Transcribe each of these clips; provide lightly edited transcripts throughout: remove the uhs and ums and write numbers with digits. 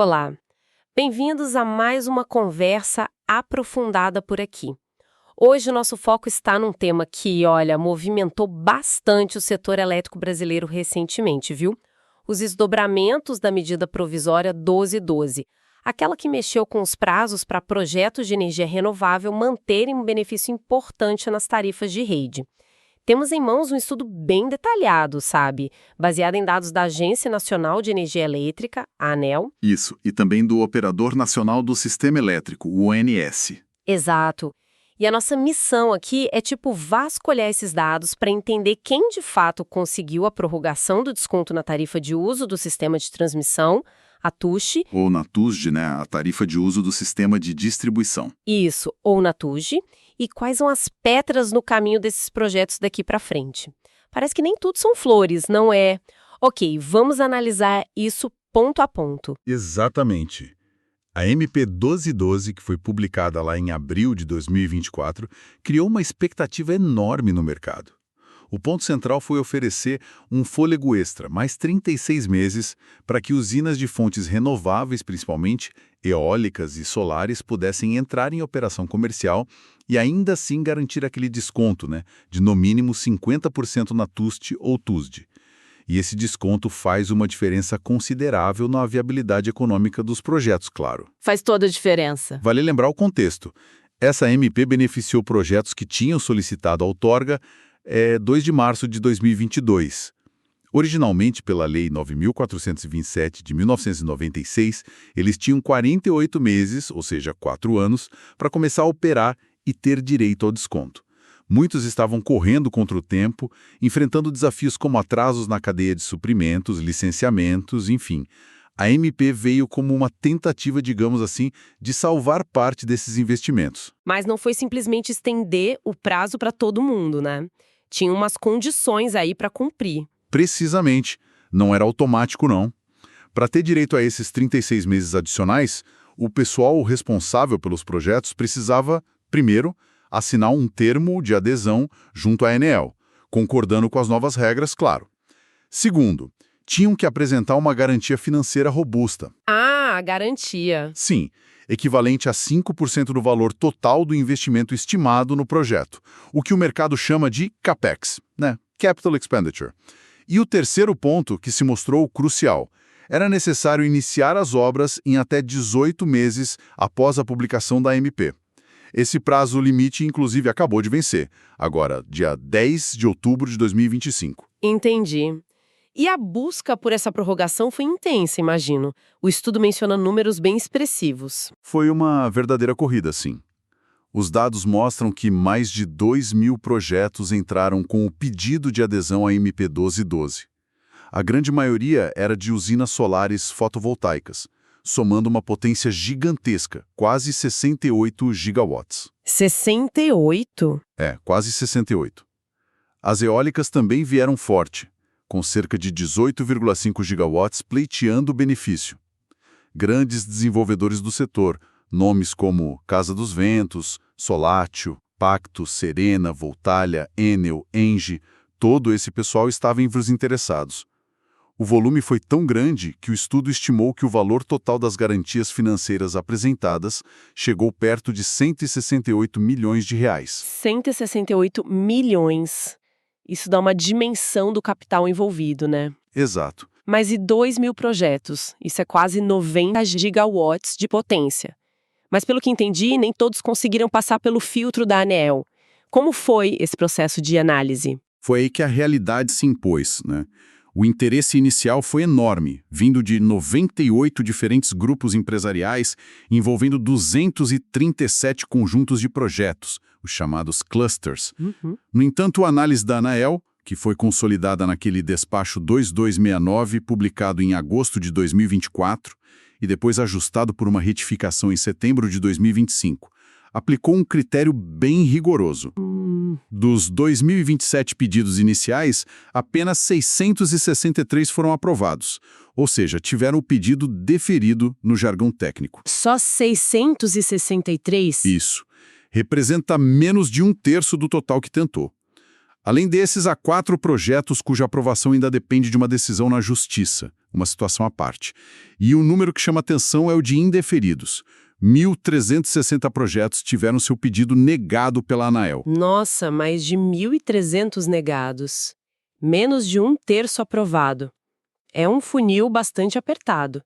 Olá, bem-vindos a mais uma conversa aprofundada por aqui. Hoje o nosso foco está num tema que, olha, movimentou bastante o setor elétrico brasileiro recentemente, viu? Os desdobramentos da medida provisória 1212, aquela que mexeu com os prazos para projetos de energia renovável manterem um benefício importante nas tarifas de rede. Temos em mãos um estudo bem detalhado, sabe? Baseado em dados da Agência Nacional de Energia Elétrica, a ANEEL. Isso, e também do Operador Nacional do Sistema Elétrico, o ONS. Exato. E a nossa missão aqui é vasculhar esses dados para entender quem de fato conseguiu a prorrogação do desconto na tarifa de uso do sistema de transmissão, a TUSD. Ou na TUSD, né, a tarifa de uso do sistema de distribuição. Isso, ou na TUSD. E quais são as pedras no caminho desses projetos daqui para frente. Parece que nem tudo são flores, não é? Ok, vamos analisar isso ponto a ponto. Exatamente. A MP 1212, que foi publicada lá em abril de 2024, criou uma expectativa enorme no mercado. O ponto central foi oferecer um fôlego extra, mais 36 meses, para que usinas de fontes renováveis, principalmente eólicas e solares, pudessem entrar em operação comercial e ainda assim garantir aquele desconto, né, de no mínimo 50% na TUST ou TUSD. E esse desconto faz uma diferença considerável na viabilidade econômica dos projetos, claro. Faz toda a diferença. Vale lembrar o contexto. Essa MP beneficiou projetos que tinham solicitado a outorga 2 de março de 2022. Originalmente, pela Lei 9.427 de 1996, eles tinham 48 meses, ou seja, 4 anos, para começar a operar e ter direito ao desconto. Muitos estavam correndo contra o tempo, enfrentando desafios como atrasos na cadeia de suprimentos, licenciamentos, enfim. A MP veio como uma tentativa, digamos assim, de salvar parte desses investimentos. Mas não foi simplesmente estender o prazo para todo mundo, né? Tinha umas condições aí para cumprir. Precisamente. Não era automático, não. Para ter direito a esses 36 meses adicionais, o pessoal responsável pelos projetos precisava, primeiro, assinar um termo de adesão junto à ANEEL, concordando com as novas regras, claro. Segundo, tinham que apresentar uma garantia financeira robusta. Ah, a garantia. Sim, equivalente a 5% do valor total do investimento estimado no projeto, o que o mercado chama de CAPEX, né? Capital Expenditure. E o terceiro ponto, que se mostrou crucial, era necessário iniciar as obras em até 18 meses após a publicação da MP. Esse prazo limite, inclusive, acabou de vencer, agora, dia 10 de outubro de 2025. Entendi. E a busca por essa prorrogação foi intensa, imagino. O estudo menciona números bem expressivos. Foi uma verdadeira corrida, sim. Os dados mostram que mais de 2.000 projetos entraram com o pedido de adesão à MP 1212. A grande maioria era de usinas solares fotovoltaicas, somando uma potência gigantesca, quase 68 gigawatts. 68? Quase 68. As eólicas também vieram forte, com cerca de 18,5 gigawatts pleiteando o benefício. Grandes desenvolvedores do setor, nomes como Casa dos Ventos, Solátil, Pacto, Serena, Voltalia, Enel, Engie, todo esse pessoal estava entre os interessados. O volume foi tão grande que o estudo estimou que o valor total das garantias financeiras apresentadas chegou perto de 168 milhões de reais. 168 milhões. Isso dá uma dimensão do capital envolvido, né? Exato. Mas e 2.000 projetos? Isso é quase 90 gigawatts de potência. Mas pelo que entendi, nem todos conseguiram passar pelo filtro da ANEEL. Como foi esse processo de análise? Foi aí que a realidade se impôs, né? O interesse inicial foi enorme, vindo de 98 diferentes grupos empresariais, envolvendo 237 conjuntos de projetos, os chamados clusters. No entanto, a análise da ANEEL, que foi consolidada naquele despacho 2269, publicado em agosto de 2024, e depois ajustado por uma retificação em setembro de 2025, aplicou um critério bem rigoroso. Dos 2.027 pedidos iniciais, apenas 663 foram aprovados, ou seja, tiveram o pedido deferido no jargão técnico. Só 663? Isso. Representa menos de 1/3 do total que tentou. Além desses, há 4 projetos cuja aprovação ainda depende de uma decisão na Justiça, uma situação à parte. E o número que chama atenção é o de indeferidos. 1.360 projetos tiveram seu pedido negado pela ANAEL. Nossa, mais de 1.300 negados. Menos de 1/3 aprovado. É um funil bastante apertado.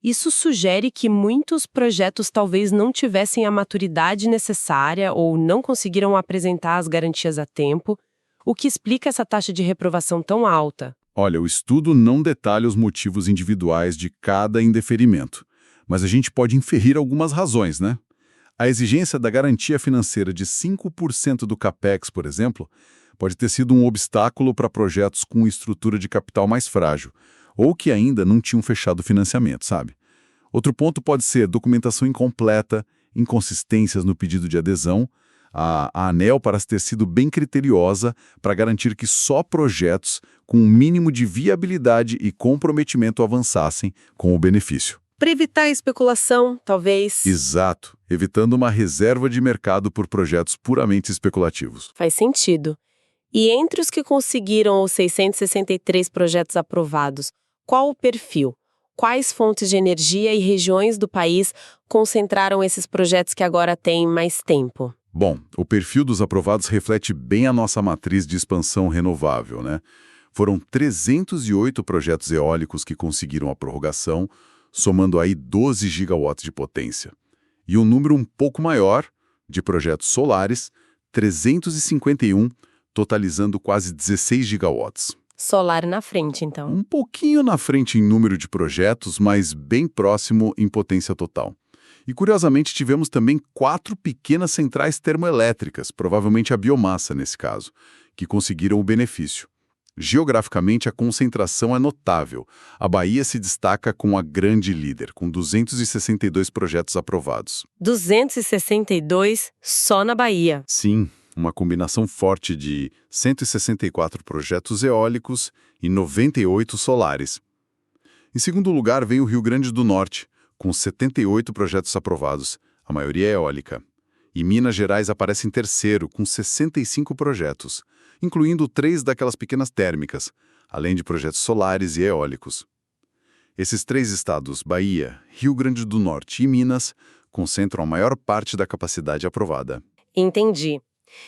Isso sugere que muitos projetos talvez não tivessem a maturidade necessária ou não conseguiram apresentar as garantias a tempo, o que explica essa taxa de reprovação tão alta. Olha, o estudo não detalha os motivos individuais de cada indeferimento, mas a gente pode inferir algumas razões, né? A exigência da garantia financeira de 5% do CAPEX, por exemplo, pode ter sido um obstáculo para projetos com estrutura de capital mais frágil, ou que ainda não tinham fechado o financiamento, sabe? Outro ponto pode ser documentação incompleta, inconsistências no pedido de adesão. A ANEEL parece ter sido bem criteriosa para garantir que só projetos com um mínimo de viabilidade e comprometimento avançassem com o benefício. Para evitar a especulação, talvez. Exato, evitando uma reserva de mercado por projetos puramente especulativos. Faz sentido. E entre os que conseguiram os 663 projetos aprovados, qual o perfil? Quais fontes de energia e regiões do país concentraram esses projetos que agora têm mais tempo? Bom, o perfil dos aprovados reflete bem a nossa matriz de expansão renovável, né? Foram 308 projetos eólicos que conseguiram a prorrogação, somando aí 12 gigawatts de potência. E um número um pouco maior de projetos solares, 351, totalizando quase 16 gigawatts. Solar na frente, então. Um pouquinho na frente em número de projetos, mas bem próximo em potência total. E, curiosamente, tivemos também 4 pequenas centrais termoelétricas, provavelmente a biomassa nesse caso, que conseguiram o benefício. Geograficamente, a concentração é notável. A Bahia se destaca como a grande líder, com 262 projetos aprovados. 262 só na Bahia. Sim, uma combinação forte de 164 projetos eólicos e 98 solares. Em segundo lugar, vem o Rio Grande do Norte, com 78 projetos aprovados, a maioria eólica. E Minas Gerais aparece em terceiro, com 65 projetos, incluindo 3 daquelas pequenas térmicas, além de projetos solares e eólicos. Esses 3 estados, Bahia, Rio Grande do Norte e Minas, concentram a maior parte da capacidade aprovada. Entendi.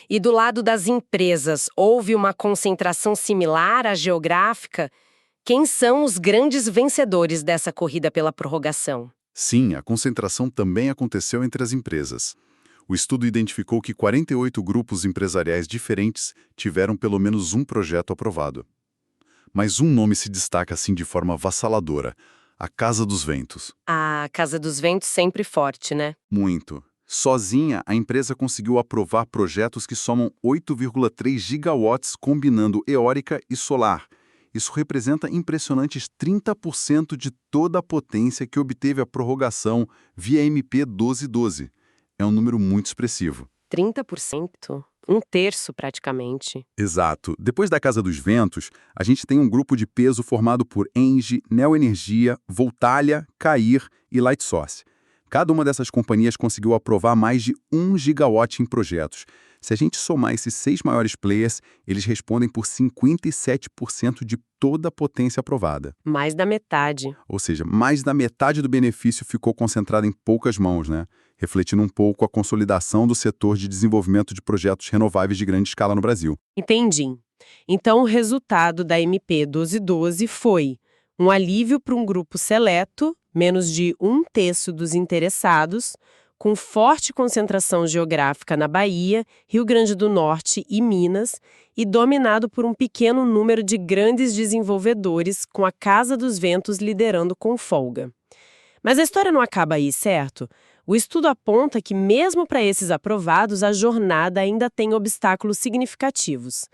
E do lado das empresas, houve uma concentração similar à geográfica? Quem são os grandes vencedores dessa corrida pela prorrogação? Sim, a concentração também aconteceu entre as empresas. O estudo identificou que 48 grupos empresariais diferentes tiveram pelo menos um projeto aprovado. Mas um nome se destaca assim de forma avassaladora: a Casa dos Ventos. A Casa dos Ventos sempre forte, né? Muito. Sozinha, a empresa conseguiu aprovar projetos que somam 8,3 gigawatts combinando eólica e solar. Isso representa impressionantes 30% de toda a potência que obteve a prorrogação via MP 1212. É um número muito expressivo. 30%? 1/3 praticamente. Exato. Depois da Casa dos Ventos, a gente tem um grupo de peso formado por Engie, Neoenergia, Voltalia, Cair e Lightsource. Cada uma dessas companhias conseguiu aprovar mais de 1 gigawatt em projetos. Se a gente somar esses 6 maiores players, eles respondem por 57% de toda a potência aprovada. Mais da metade. Ou seja, mais da metade do benefício ficou concentrado em poucas mãos, né? Refletindo um pouco a consolidação do setor de desenvolvimento de projetos renováveis de grande escala no Brasil. Entendi. Então, o resultado da MP 1212 foi um alívio para um grupo seleto, menos de 1/3 dos interessados, com forte concentração geográfica na Bahia, Rio Grande do Norte e Minas, e dominado por um pequeno número de grandes desenvolvedores, com a Casa dos Ventos liderando com folga. Mas a história não acaba aí, certo? O estudo aponta que, mesmo para esses aprovados, a jornada ainda tem obstáculos significativos.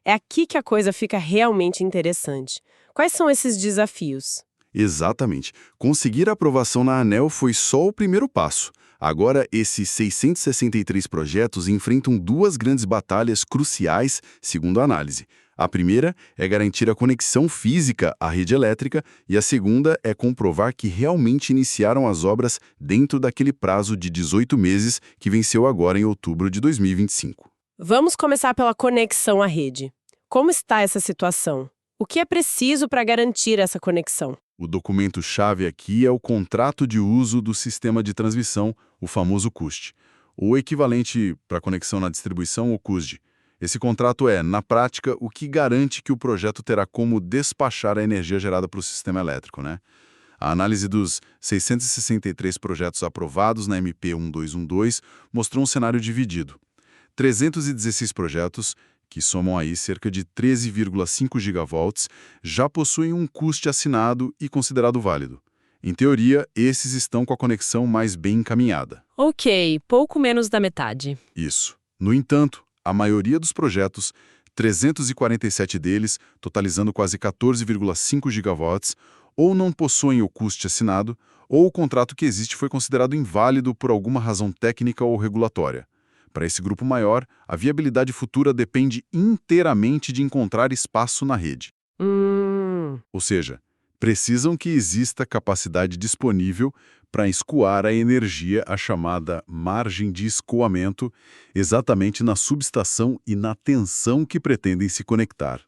É aqui que a coisa fica realmente interessante. Quais são esses desafios? Exatamente. Conseguir a aprovação na ANEEL foi só o primeiro passo. Agora, esses 663 projetos enfrentam 2 grandes batalhas cruciais, segundo a análise. A primeira é garantir a conexão física à rede elétrica e a segunda é comprovar que realmente iniciaram as obras dentro daquele prazo de 18 meses que venceu agora em outubro de 2025. Vamos começar pela conexão à rede. Como está essa situação? O que é preciso para garantir essa conexão? O documento-chave aqui é o contrato de uso do sistema de transmissão, o famoso CUST, ou equivalente para conexão na distribuição, o CUSD. Esse contrato é, na prática, o que garante que o projeto terá como despachar a energia gerada para o sistema elétrico, né? A análise dos 663 projetos aprovados na MP 1212 mostrou um cenário dividido. 316 projetos, que somam aí cerca de 13,5 gigavolts, já possuem um custo assinado e considerado válido. Em teoria, esses estão com a conexão mais bem encaminhada. Ok, pouco menos da metade. Isso. No entanto, a maioria dos projetos, 347 deles, totalizando quase 14,5 gigawatts, ou não possuem o custo assinado, ou o contrato que existe foi considerado inválido por alguma razão técnica ou regulatória. Para esse grupo maior, a viabilidade futura depende inteiramente de encontrar espaço na rede. Ou seja, precisam que exista capacidade disponível para escoar a energia, a chamada margem de escoamento, exatamente na subestação e na tensão que pretendem se conectar,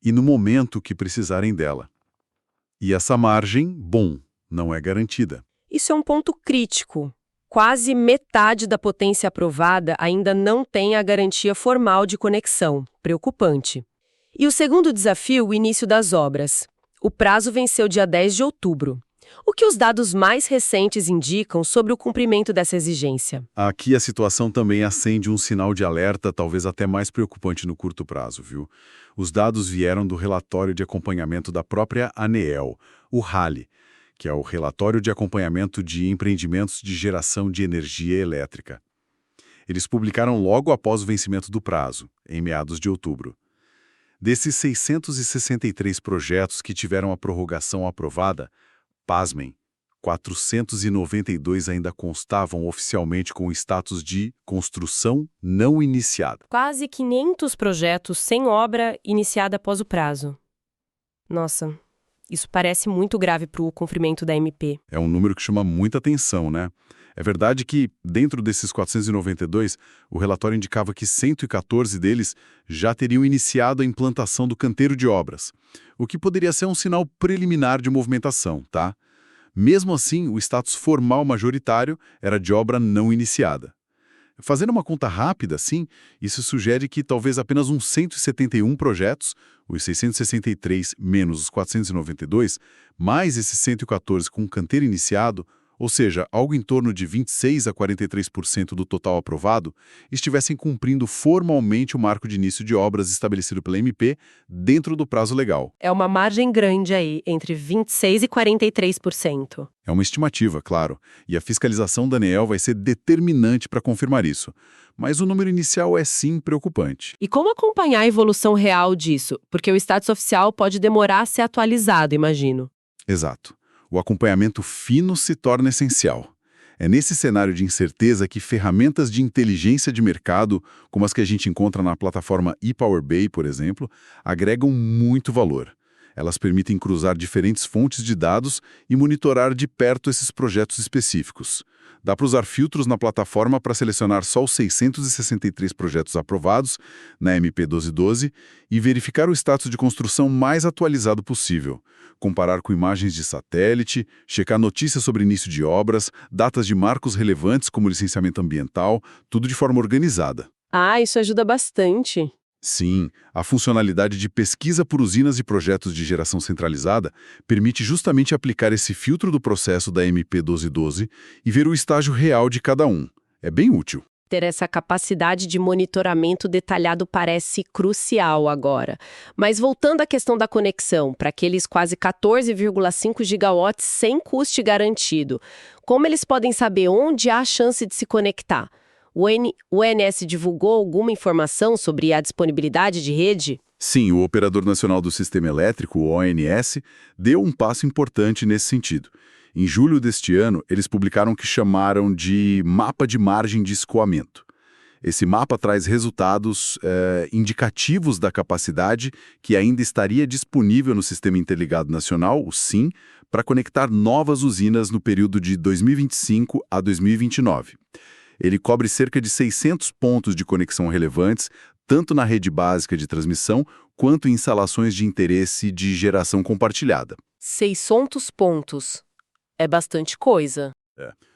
e no momento que precisarem dela. E essa margem, não é garantida. Isso é um ponto crítico. Quase metade da potência aprovada ainda não tem a garantia formal de conexão. Preocupante. E o segundo desafio, o início das obras. O prazo venceu dia 10 de outubro. O que os dados mais recentes indicam sobre o cumprimento dessa exigência? Aqui a situação também acende um sinal de alerta, talvez até mais preocupante no curto prazo, viu? Os dados vieram do relatório de acompanhamento da própria ANEEL, o RALE, que é o Relatório de Acompanhamento de Empreendimentos de Geração de Energia Elétrica. Eles publicaram logo após o vencimento do prazo, em meados de outubro. Desses 663 projetos que tiveram a prorrogação aprovada, pasmem, 492 ainda constavam oficialmente com o status de construção não iniciada. Quase 500 projetos sem obra iniciada após o prazo. Nossa, isso parece muito grave para o cumprimento da MP. É um número que chama muita atenção, né? É verdade que, dentro desses 492, o relatório indicava que 114 deles já teriam iniciado a implantação do canteiro de obras, o que poderia ser um sinal preliminar de movimentação, tá? Mesmo assim, o status formal majoritário era de obra não iniciada. Fazendo uma conta rápida, assim, isso sugere que talvez apenas uns 171 projetos, os 663 menos os 492, mais esses 114 com canteiro iniciado, ou seja, algo em torno de 26% a 43% do total aprovado, estivessem cumprindo formalmente o marco de início de obras estabelecido pela MP dentro do prazo legal. É uma margem grande aí, entre 26% e 43%. É uma estimativa, claro, e a fiscalização da ANEEL vai ser determinante para confirmar isso. Mas o número inicial é sim preocupante. E como acompanhar a evolução real disso? Porque o status oficial pode demorar a ser atualizado, imagino. Exato. O acompanhamento fino se torna essencial. É nesse cenário de incerteza que ferramentas de inteligência de mercado, como as que a gente encontra na plataforma ePowerBay, por exemplo, agregam muito valor. Elas permitem cruzar diferentes fontes de dados e monitorar de perto esses projetos específicos. Dá para usar filtros na plataforma para selecionar só os 663 projetos aprovados na MP 1212 e verificar o status de construção mais atualizado possível. Comparar com imagens de satélite, checar notícias sobre início de obras, datas de marcos relevantes como licenciamento ambiental, tudo de forma organizada. Ah, isso ajuda bastante. Sim, a funcionalidade de pesquisa por usinas e projetos de geração centralizada permite justamente aplicar esse filtro do processo da MP 1212 e ver o estágio real de cada um. É bem útil. Ter essa capacidade de monitoramento detalhado parece crucial agora. Mas voltando à questão da conexão, para aqueles quase 14,5 gigawatts sem custo garantido, como eles podem saber onde há a chance de se conectar? O ONS divulgou alguma informação sobre a disponibilidade de rede? Sim, o Operador Nacional do Sistema Elétrico, o ONS, deu um passo importante nesse sentido. Em julho deste ano, eles publicaram o que chamaram de Mapa de Margem de Escoamento. Esse mapa traz resultados indicativos da capacidade que ainda estaria disponível no Sistema Interligado Nacional, o SIN, para conectar novas usinas no período de 2025 a 2029. Ele cobre cerca de 600 pontos de conexão relevantes, tanto na rede básica de transmissão, quanto em instalações de interesse de geração compartilhada. 600 pontos. É bastante coisa.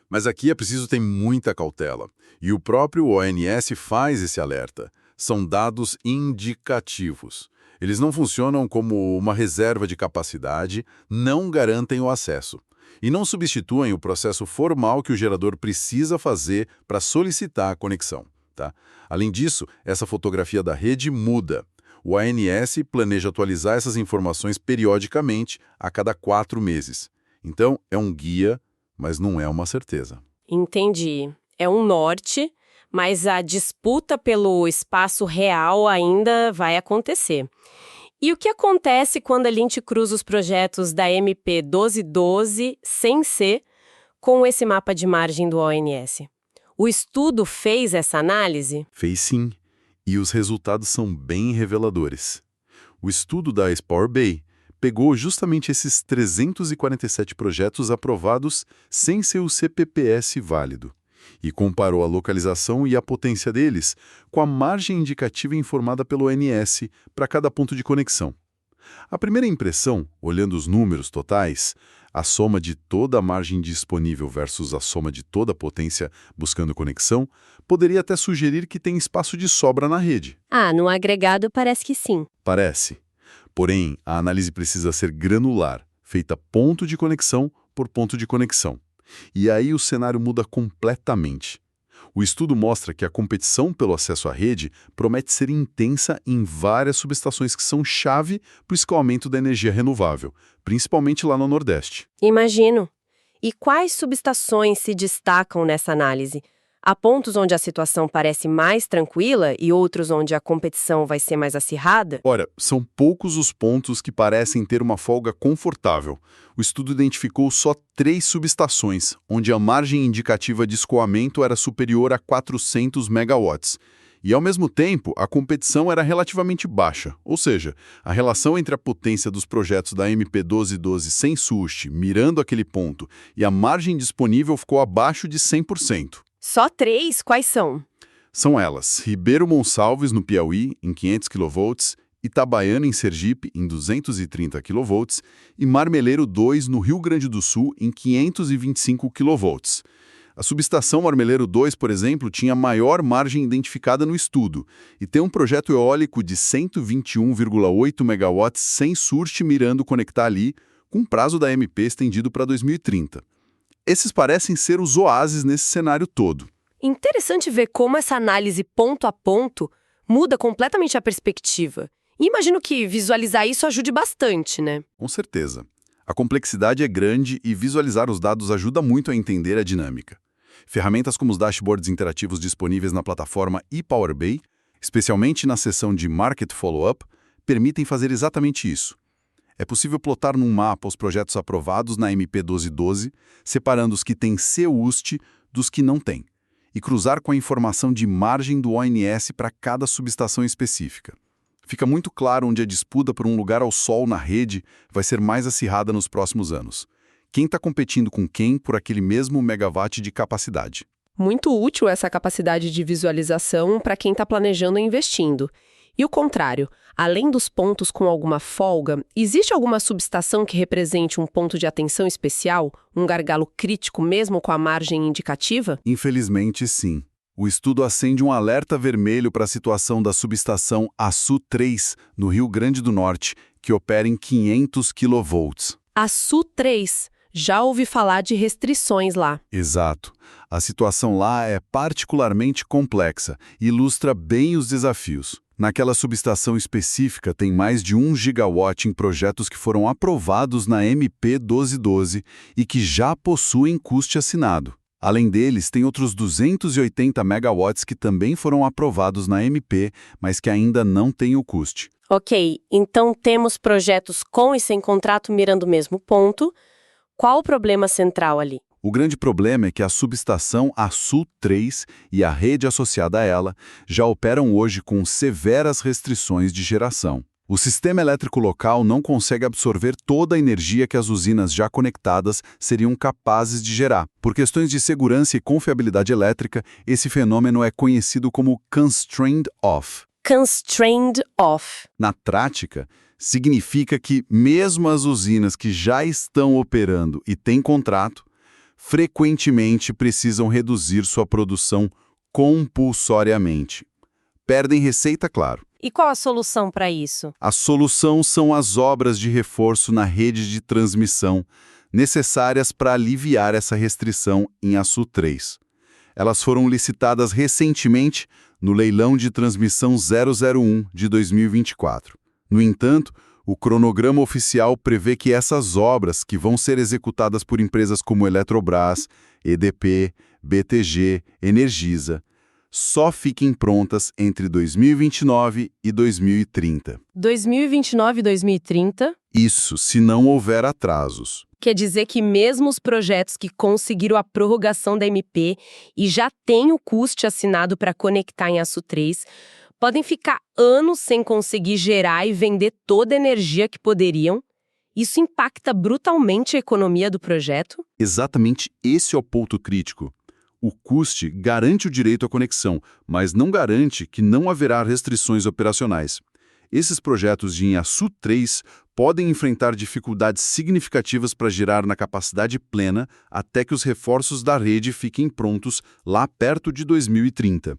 Mas aqui é preciso ter muita cautela. E o próprio ONS faz esse alerta. São dados indicativos. Eles não funcionam como uma reserva de capacidade, não garantem o acesso. E não substituem o processo formal que o gerador precisa fazer para solicitar a conexão. Tá? Além disso, essa fotografia da rede muda. O ONS planeja atualizar essas informações periodicamente, a cada 4 meses. Então, é um guia, mas não é uma certeza. Entendi. É um norte, mas a disputa pelo espaço real ainda vai acontecer. E o que acontece quando a gente cruza os projetos da MP 1212 sem ser com esse mapa de margem do ONS? O estudo fez essa análise? Fez sim, e os resultados são bem reveladores. O estudo da Power Bay pegou justamente esses 347 projetos aprovados sem ser o CPPS válido e comparou a localização e a potência deles com a margem indicativa informada pelo ONS para cada ponto de conexão. A primeira impressão, olhando os números totais, a soma de toda a margem disponível versus a soma de toda a potência buscando conexão, poderia até sugerir que tem espaço de sobra na rede. No agregado parece que sim. Parece. Porém, a análise precisa ser granular, feita ponto de conexão por ponto de conexão. E aí o cenário muda completamente. O estudo mostra que a competição pelo acesso à rede promete ser intensa em várias subestações que são chave para o escoamento da energia renovável, principalmente lá no Nordeste. Imagino. E quais subestações se destacam nessa análise? Há pontos onde a situação parece mais tranquila e outros onde a competição vai ser mais acirrada? Ora, são poucos os pontos que parecem ter uma folga confortável. O estudo identificou só 3 subestações, onde a margem indicativa de escoamento era superior a 400 megawatts. E, ao mesmo tempo, a competição era relativamente baixa, ou seja, a relação entre a potência dos projetos da MP 1212 sem SUST, mirando aquele ponto, e a margem disponível ficou abaixo de 100%. Só 3? Quais são? São elas: Ribeiro Gonçalves, no Piauí, em 500 kV, Itabaiana, em Sergipe, em 230 kV, e Marmeleiro 2, no Rio Grande do Sul, em 525 kV. A subestação Marmeleiro 2, por exemplo, tinha a maior margem identificada no estudo, e tem um projeto eólico de 121,8 MW sem SURT mirando conectar ali, com prazo da MP estendido para 2030. Esses parecem ser os oásis nesse cenário todo. Interessante ver como essa análise ponto a ponto muda completamente a perspectiva. E imagino que visualizar isso ajude bastante, né? Com certeza. A complexidade é grande e visualizar os dados ajuda muito a entender a dinâmica. Ferramentas como os dashboards interativos disponíveis na plataforma ePower Bay, especialmente na seção de Market Follow-up, permitem fazer exatamente isso. É possível plotar num mapa os projetos aprovados na MP 1212, separando os que têm CUST dos que não têm, e cruzar com a informação de margem do ONS para cada subestação específica. Fica muito claro onde a disputa por um lugar ao sol na rede vai ser mais acirrada nos próximos anos. Quem está competindo com quem por aquele mesmo megawatt de capacidade. Muito útil essa capacidade de visualização para quem está planejando e investindo. E o contrário, além dos pontos com alguma folga, existe alguma subestação que represente um ponto de atenção especial, um gargalo crítico mesmo com a margem indicativa? Infelizmente, sim. O estudo acende um alerta vermelho para a situação da subestação Açu 3, no Rio Grande do Norte, que opera em 500 kV. Açu 3. Já ouvi falar de restrições lá. Exato. A situação lá é particularmente complexa e ilustra bem os desafios. Naquela subestação específica tem mais de 1 gigawatt em projetos que foram aprovados na MP 1212 e que já possuem custo assinado. Além deles, tem outros 280 megawatts que também foram aprovados na MP, mas que ainda não têm o custo. Ok, então temos projetos com e sem contrato mirando o mesmo ponto. Qual o problema central ali? O grande problema é que a subestação Açu 3 e a rede associada a ela já operam hoje com severas restrições de geração. O sistema elétrico local não consegue absorver toda a energia que as usinas já conectadas seriam capazes de gerar. Por questões de segurança e confiabilidade elétrica, esse fenômeno é conhecido como constrained off. Constrained off. Na prática, significa que mesmo as usinas que já estão operando e têm contrato, frequentemente precisam reduzir sua produção compulsoriamente. Perdem receita, claro. E qual a solução para isso? A solução são as obras de reforço na rede de transmissão, necessárias para aliviar essa restrição em Açu 3. Elas foram licitadas recentemente no leilão de transmissão 001 de 2024. No entanto, o cronograma oficial prevê que essas obras, que vão ser executadas por empresas como Eletrobras, EDP, BTG, Energisa, só fiquem prontas entre 2029 e 2030. 2029 e 2030? Isso, se não houver atrasos. Quer dizer que mesmo os projetos que conseguiram a prorrogação da MP e já têm o custe assinado para conectar em Açu 3, podem ficar anos sem conseguir gerar e vender toda a energia que poderiam? Isso impacta brutalmente a economia do projeto? Exatamente esse é o ponto crítico. O custe garante o direito à conexão, mas não garante que não haverá restrições operacionais. Esses projetos de Açu 3 podem enfrentar dificuldades significativas para girar na capacidade plena até que os reforços da rede fiquem prontos lá perto de 2030.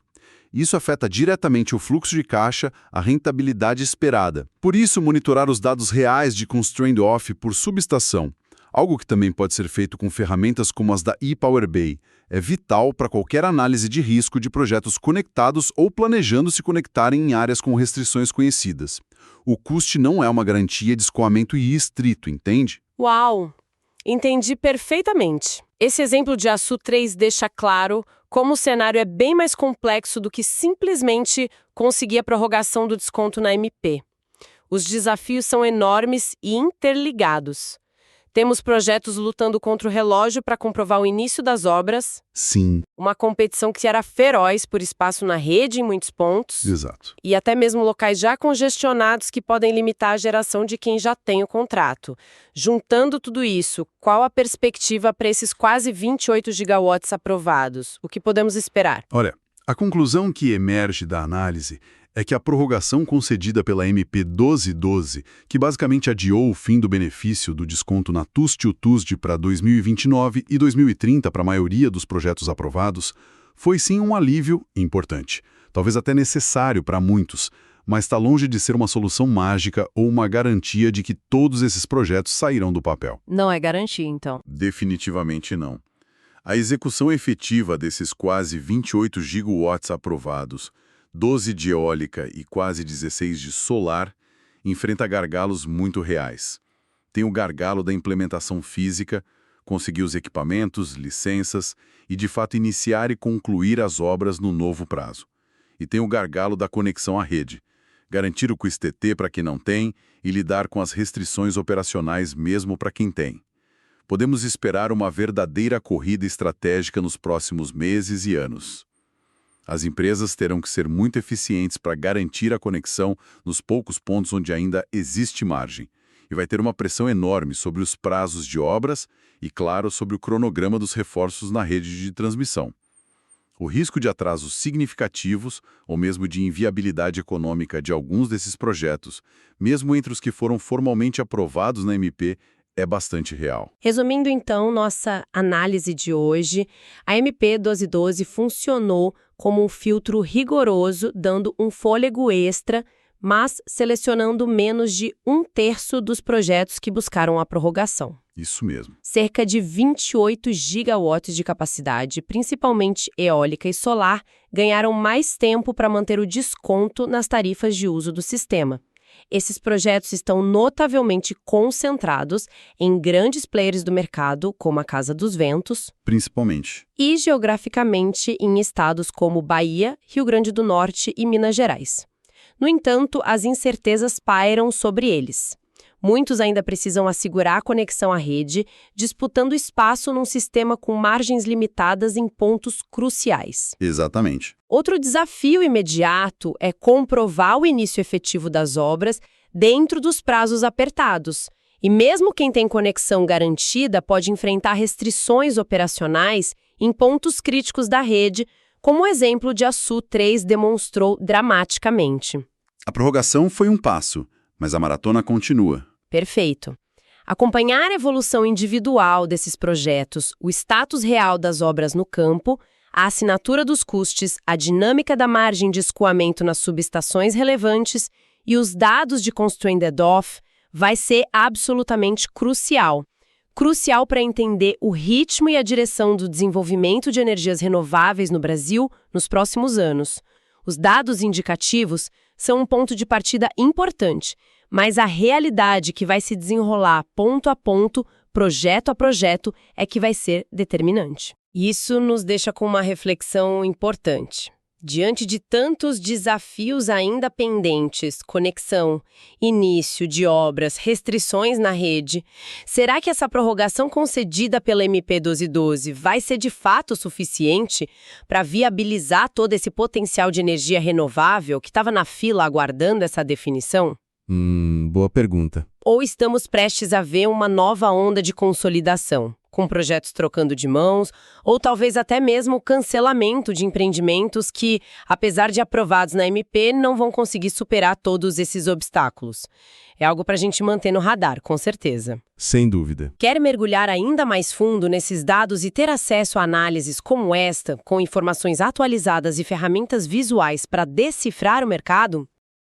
Isso afeta diretamente o fluxo de caixa, a rentabilidade esperada. Por isso, monitorar os dados reais de constrained off por subestação, algo que também pode ser feito com ferramentas como as da ePowerBay, é vital para qualquer análise de risco de projetos conectados ou planejando se conectarem em áreas com restrições conhecidas. O custe não é uma garantia de escoamento irrestrito, entende? Uau! Entendi perfeitamente. Esse exemplo de Açu 3 deixa claro como o cenário é bem mais complexo do que simplesmente conseguir a prorrogação do desconto na MP. Os desafios são enormes e interligados. Temos projetos lutando contra o relógio para comprovar o início das obras. Sim. Uma competição que era feroz por espaço na rede em muitos pontos. Exato. E até mesmo locais já congestionados que podem limitar a geração de quem já tem o contrato. Juntando tudo isso, qual a perspectiva para esses quase 28 gigawatts aprovados? O que podemos esperar? Olha, a conclusão que emerge da análise é que a prorrogação concedida pela MP 1212, que basicamente adiou o fim do benefício do desconto na TUST e o TUSD para 2029 e 2030 para a maioria dos projetos aprovados, foi sim um alívio importante, talvez até necessário para muitos, mas está longe de ser uma solução mágica ou uma garantia de que todos esses projetos sairão do papel. Não é garantia, então. Definitivamente não. A execução efetiva desses quase 28 gigawatts aprovados, 12 de eólica e quase 16 de solar, enfrenta gargalos muito reais. Tem o gargalo da implementação física, conseguir os equipamentos, licenças e, de fato, iniciar e concluir as obras no novo prazo. E tem o gargalo da conexão à rede, garantir o custe-T para quem não tem e lidar com as restrições operacionais mesmo para quem tem. Podemos esperar uma verdadeira corrida estratégica nos próximos meses e anos. As empresas terão que ser muito eficientes para garantir a conexão nos poucos pontos onde ainda existe margem. E vai ter uma pressão enorme sobre os prazos de obras e, claro, sobre o cronograma dos reforços na rede de transmissão. O risco de atrasos significativos, ou mesmo de inviabilidade econômica de alguns desses projetos, mesmo entre os que foram formalmente aprovados na MP, é bastante real. Resumindo, então, nossa análise de hoje, a MP 1212 funcionou como um filtro rigoroso, dando um fôlego extra, mas selecionando menos de 1/3 dos projetos que buscaram a prorrogação. Isso mesmo. Cerca de 28 gigawatts de capacidade, principalmente eólica e solar, ganharam mais tempo para manter o desconto nas tarifas de uso do sistema. Esses projetos estão notavelmente concentrados em grandes players do mercado, como a Casa dos Ventos, Principalmente. e geograficamente em estados como Bahia, Rio Grande do Norte e Minas Gerais. No entanto, as incertezas pairam sobre eles. Muitos ainda precisam assegurar a conexão à rede, disputando espaço num sistema com margens limitadas em pontos cruciais. Exatamente. Outro desafio imediato é comprovar o início efetivo das obras dentro dos prazos apertados. E mesmo quem tem conexão garantida pode enfrentar restrições operacionais em pontos críticos da rede, como o exemplo de Açu 3 demonstrou dramaticamente. A prorrogação foi um passo, mas a maratona continua. Perfeito. Acompanhar a evolução individual desses projetos, o status real das obras no campo, a assinatura dos custos, a dinâmica da margem de escoamento nas subestações relevantes e os dados de constrained off vai ser absolutamente crucial. Crucial para entender o ritmo e a direção do desenvolvimento de energias renováveis no Brasil nos próximos anos. Os dados indicativos são um ponto de partida importante, mas a realidade que vai se desenrolar ponto a ponto, projeto a projeto, é que vai ser determinante. Isso nos deixa com uma reflexão importante. Diante de tantos desafios ainda pendentes, conexão, início de obras, restrições na rede, será que essa prorrogação concedida pela MP 1212 vai ser de fato suficiente para viabilizar todo esse potencial de energia renovável que estava na fila aguardando essa definição? Boa pergunta. Ou estamos prestes a ver uma nova onda de consolidação, com projetos trocando de mãos, ou talvez até mesmo o cancelamento de empreendimentos que, apesar de aprovados na MP, não vão conseguir superar todos esses obstáculos. É algo para a gente manter no radar, com certeza. Sem dúvida. Quer mergulhar ainda mais fundo nesses dados e ter acesso a análises como esta, com informações atualizadas e ferramentas visuais para decifrar o mercado?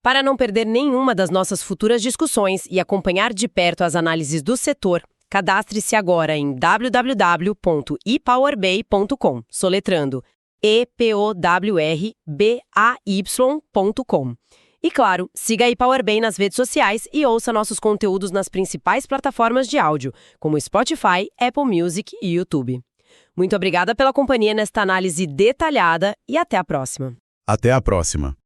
Para não perder nenhuma das nossas futuras discussões e acompanhar de perto as análises do setor, cadastre-se agora em www.epowerbay.com, soletrando epowerbay.com. E claro, siga a ePowerbay nas redes sociais e ouça nossos conteúdos nas principais plataformas de áudio, como Spotify, Apple Music e YouTube. Muito obrigada pela companhia nesta análise detalhada e até a próxima. Até a próxima.